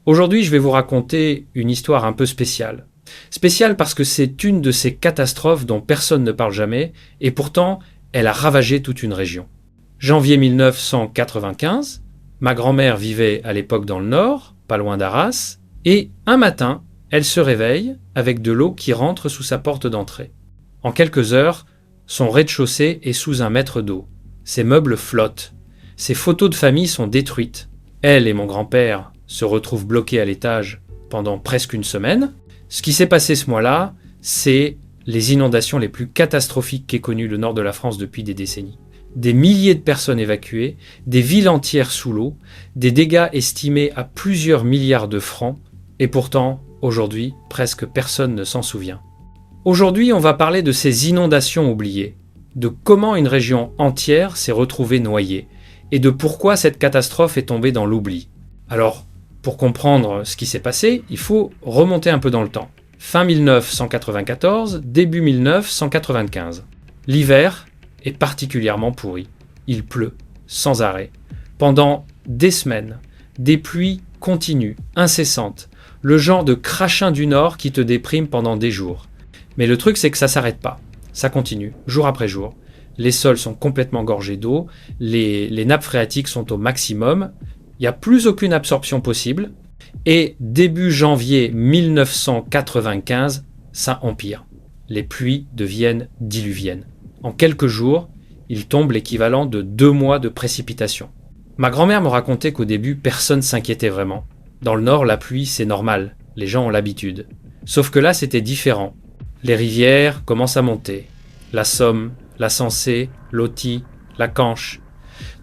Aujourd'hui, je vais vous raconter une histoire un peu spéciale. Spéciale parce que c'est une de ces catastrophes dont personne ne parle jamais, et pourtant, elle a ravagé toute une région. Janvier 1995, ma grand-mère vivait à l'époque dans le nord, pas loin d'Arras, et un matin, elle se réveille avec de l'eau qui rentre sous sa porte d'entrée. En quelques heures, son rez-de-chaussée est sous 1 mètre d'eau. Ses meubles flottent. Ses photos de famille sont détruites. Elle et mon grand-père se retrouvent bloqués à l'étage pendant presque une semaine. Ce qui s'est passé ce mois-là, c'est les inondations les plus catastrophiques qu'ait connues le nord de la France depuis des décennies. Des milliers de personnes évacuées, des villes entières sous l'eau, des dégâts estimés à plusieurs milliards de francs, et pourtant, aujourd'hui, presque personne ne s'en souvient. Aujourd'hui, on va parler de ces inondations oubliées, de comment une région entière s'est retrouvée noyée, et de pourquoi cette catastrophe est tombée dans l'oubli. Alors, pour comprendre ce qui s'est passé, il faut remonter un peu dans le temps. Fin 1994, début 1995. L'hiver est particulièrement pourri. Il pleut, sans arrêt. Pendant des semaines, des pluies continues, incessantes, le genre de crachin du Nord qui te déprime pendant des jours. Mais le truc, c'est que ça s'arrête pas. Ça continue, jour après jour. Les sols sont complètement gorgés d'eau, les nappes phréatiques sont au maximum, il n'y a plus aucune absorption possible, et début janvier 1995, ça empire. Les pluies deviennent diluviennes. En quelques jours, il tombe l'équivalent de 2 mois de précipitation. Ma grand-mère me racontait qu'au début, personne s'inquiétait vraiment. Dans le Nord, la pluie, c'est normal, les gens ont l'habitude. Sauf que là, c'était différent. Les rivières commencent à monter. La Somme, la Sensée, l'Authie, la Canche.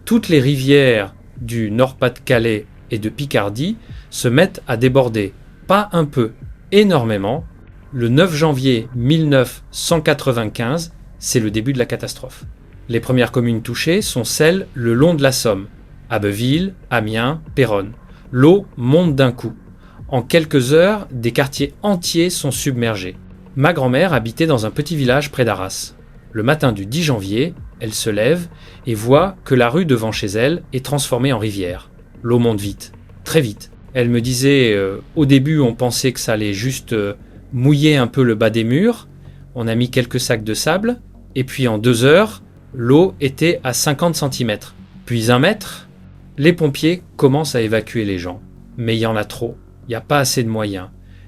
Toutes les rivières du Nord-Pas-de-Calais et de Picardie se mettent à déborder, pas un peu, énormément. Le 9 janvier 1995, c'est le début de la catastrophe. Les premières communes touchées sont celles le long de la Somme, Abbeville, Amiens, Péronne. L'eau monte d'un coup. En quelques heures, des quartiers entiers sont submergés. Ma grand-mère habitait dans un petit village près d'Arras. Le matin du 10 janvier, elle se lève et voit que la rue devant chez elle est transformée en rivière. L'eau monte vite, très vite. Elle me disait, au début on pensait que ça allait juste mouiller un peu le bas des murs. On a mis quelques sacs de sable et puis en 2 heures, l'eau était à 50 cm. Puis 1 mètre, les pompiers commencent à évacuer les gens. Mais il y en a trop, il n'y a pas assez de moyens.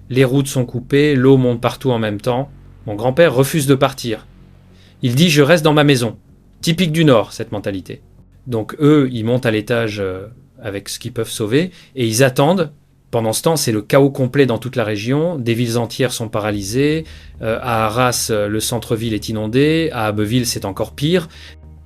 Les routes sont coupées, l'eau monte partout en même temps. Mon grand-père refuse de partir. Il dit « je reste dans ma maison ». Typique du Nord, cette mentalité. Donc eux, ils montent à l'étage avec ce qu'ils peuvent sauver et ils attendent. Pendant ce temps, c'est le chaos complet dans toute la région. Des villes entières sont paralysées. À Arras, le centre-ville est inondé. À Abbeville, c'est encore pire.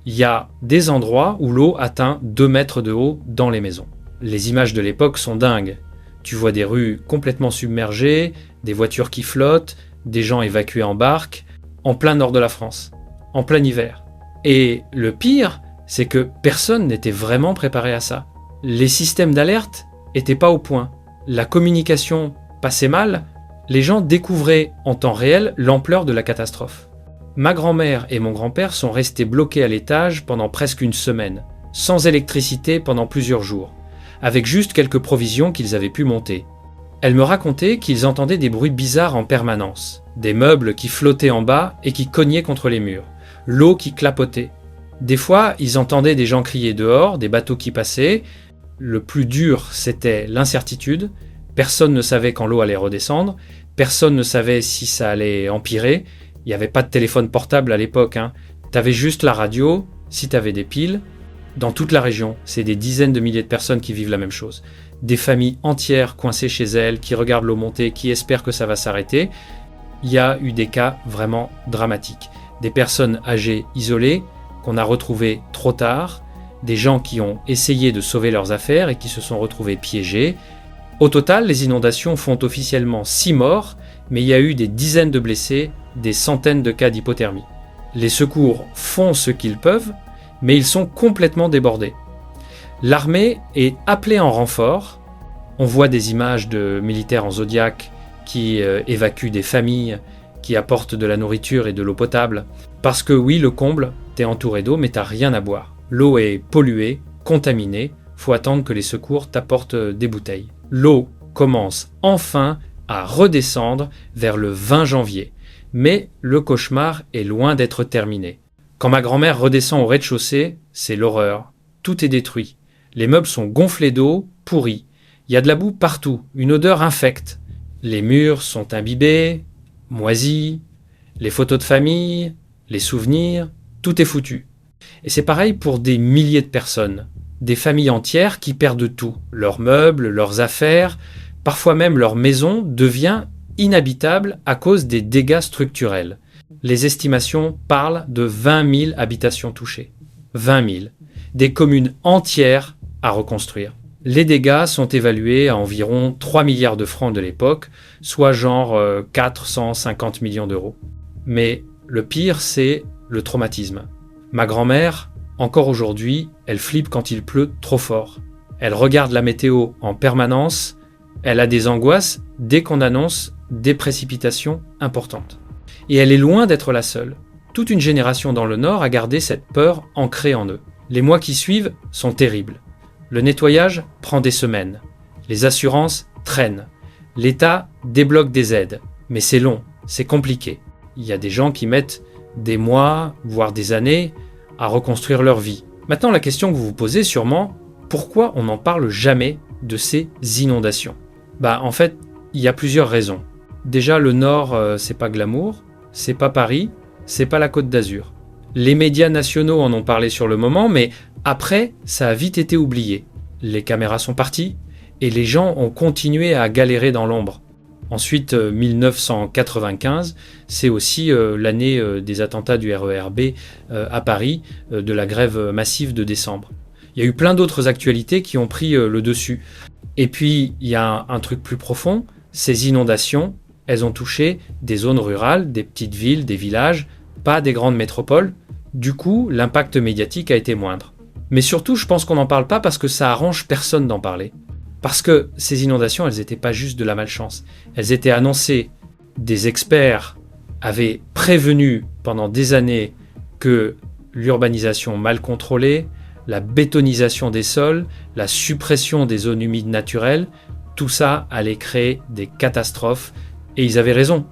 Il y a des endroits où l'eau atteint 2 mètres de haut dans les maisons. Les images de l'époque sont dingues. Tu vois des rues complètement submergées, des voitures qui flottent, des gens évacués en barque, en plein nord de la France, en plein hiver. Et le pire, c'est que personne n'était vraiment préparé à ça. Les systèmes d'alerte n'étaient pas au point. La communication passait mal. Les gens découvraient en temps réel l'ampleur de la catastrophe. Ma grand-mère et mon grand-père sont restés bloqués à l'étage pendant presque une semaine, sans électricité pendant plusieurs jours, avec juste quelques provisions qu'ils avaient pu monter. Elle me racontait qu'ils entendaient des bruits bizarres en permanence, des meubles qui flottaient en bas et qui cognaient contre les murs, l'eau qui clapotait. Des fois, ils entendaient des gens crier dehors, des bateaux qui passaient. Le plus dur, c'était l'incertitude. Personne ne savait quand l'eau allait redescendre, personne ne savait si ça allait empirer. Il n'y avait pas de téléphone portable à l'époque, T'avais juste la radio, si t'avais des piles. Dans toute la région, c'est des dizaines de milliers de personnes qui vivent la même chose. Des familles entières coincées chez elles, qui regardent l'eau monter, qui espèrent que ça va s'arrêter. Il y a eu des cas vraiment dramatiques. Des personnes âgées isolées, qu'on a retrouvées trop tard, des gens qui ont essayé de sauver leurs affaires et qui se sont retrouvés piégés. Au total, les inondations font officiellement 6 morts, mais il y a eu des dizaines de blessés, des centaines de cas d'hypothermie. Les secours font ce qu'ils peuvent, mais ils sont complètement débordés. L'armée est appelée en renfort. On voit des images de militaires en Zodiac qui évacuent des familles, qui apportent de la nourriture et de l'eau potable. Parce que oui, le comble, t'es entouré d'eau, mais t'as rien à boire. L'eau est polluée, contaminée, faut attendre que les secours t'apportent des bouteilles. L'eau commence enfin à redescendre vers le 20 janvier. Mais le cauchemar est loin d'être terminé. Quand ma grand-mère redescend au rez-de-chaussée, c'est l'horreur. Tout est détruit. Les meubles sont gonflés d'eau, pourris. Il y a de la boue partout, une odeur infecte. Les murs sont imbibés, moisis, les photos de famille, les souvenirs, tout est foutu. Et c'est pareil pour des milliers de personnes, des familles entières qui perdent tout. Leurs meubles, leurs affaires, parfois même leur maison devient inhabitable à cause des dégâts structurels. Les estimations parlent de 20 000 habitations touchées. 20 000. Des communes entières à reconstruire. Les dégâts sont évalués à environ 3 milliards de francs de l'époque, soit genre 450 millions d'euros. Mais le pire, c'est le traumatisme. Ma grand-mère, encore aujourd'hui, elle flippe quand il pleut trop fort. Elle regarde la météo en permanence. Elle a des angoisses dès qu'on annonce des précipitations importantes. Et elle est loin d'être la seule. Toute une génération dans le Nord a gardé cette peur ancrée en eux. Les mois qui suivent sont terribles. Le nettoyage prend des semaines. Les assurances traînent. L'État débloque des aides. Mais c'est long, c'est compliqué. Il y a des gens qui mettent des mois, voire des années, à reconstruire leur vie. Maintenant, la question que vous vous posez sûrement, pourquoi on n'en parle jamais de ces inondations? En fait, il y a plusieurs raisons. Déjà, le Nord, c'est pas glamour, c'est pas Paris, c'est pas la Côte d'Azur. Les médias nationaux en ont parlé sur le moment, mais après, ça a vite été oublié. Les caméras sont parties et les gens ont continué à galérer dans l'ombre. Ensuite, 1995, c'est aussi l'année des attentats du RER B à Paris, de la grève massive de décembre. Il y a eu plein d'autres actualités qui ont pris le dessus. Et puis, il y a un truc plus profond, ces inondations, elles ont touché des zones rurales, des petites villes, des villages, pas des grandes métropoles. Du coup, l'impact médiatique a été moindre. Mais surtout, je pense qu'on n'en parle pas parce que ça arrange personne d'en parler. Parce que ces inondations, elles n'étaient pas juste de la malchance. Elles étaient annoncées. Des experts avaient prévenu pendant des années que l'urbanisation mal contrôlée, la bétonisation des sols, la suppression des zones humides naturelles, tout ça allait créer des catastrophes. Et ils avaient raison.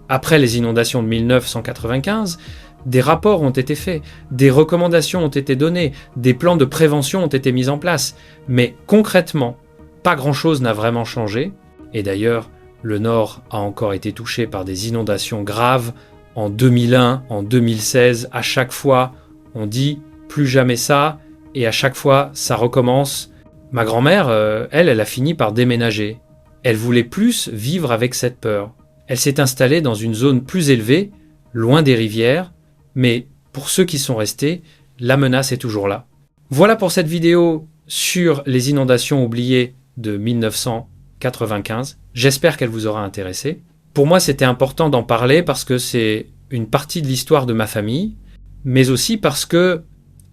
Après les inondations de 1995, des rapports ont été faits, des recommandations ont été données, des plans de prévention ont été mis en place. Mais concrètement, pas grand-chose n'a vraiment changé. Et d'ailleurs, le Nord a encore été touché par des inondations graves en 2001, en 2016. À chaque fois, on dit plus jamais ça, et à chaque fois, ça recommence. Ma grand-mère, elle a fini par déménager. Elle voulait plus vivre avec cette peur. Elle s'est installée dans une zone plus élevée, loin des rivières, mais pour ceux qui sont restés, la menace est toujours là. Voilà pour cette vidéo sur les inondations oubliées de 1995. J'espère qu'elle vous aura intéressé. Pour moi, c'était important d'en parler parce que c'est une partie de l'histoire de ma famille, mais aussi parce que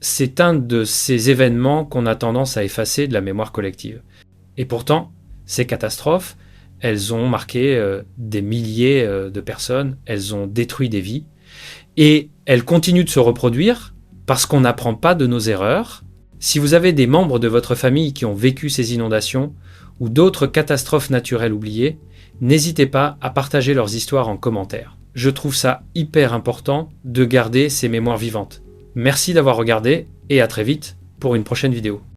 c'est un de ces événements qu'on a tendance à effacer de la mémoire collective. Et pourtant, ces catastrophes, elles ont marqué des milliers de personnes, elles ont détruit des vies, et elles continuent de se reproduire parce qu'on n'apprend pas de nos erreurs. Si vous avez des membres de votre famille qui ont vécu ces inondations ou d'autres catastrophes naturelles oubliées, n'hésitez pas à partager leurs histoires en commentaire. Je trouve ça hyper important de garder ces mémoires vivantes. Merci d'avoir regardé et à très vite pour une prochaine vidéo.